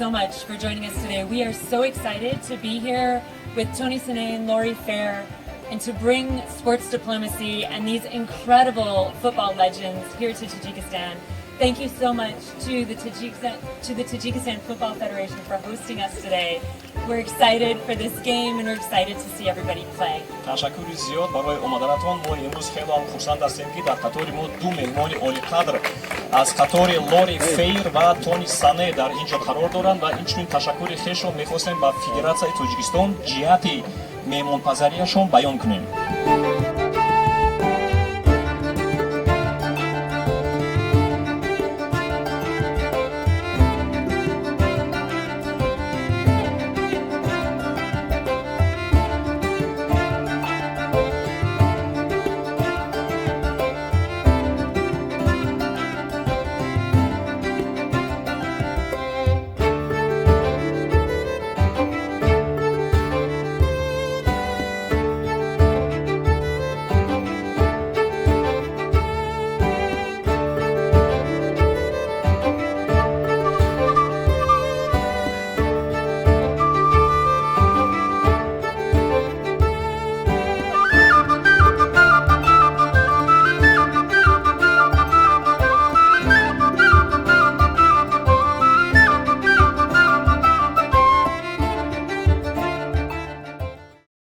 so much for joining us today. We are so excited to be here with Tony Sine and Laurie Fair and to bring sports diplomacy and these incredible football legends here to Tajikistan. Thank you so much to the Tajikistan Football Federation for hosting us today. We're excited for this game and we're excited to see everybody play. تشکر زیاد برای اومدنتون. ما امروز خیلی هم خرسند هستیم که در قطار ما دو مهمان عالی قدر از قطار لوری فیر و تونی سانه در اینجا قرار دارند و اینچنین تشکر خیش رو می‌خواستیم با فدراسیون تاجیکستان جهت مهمانپذیریشون بیان کنیم.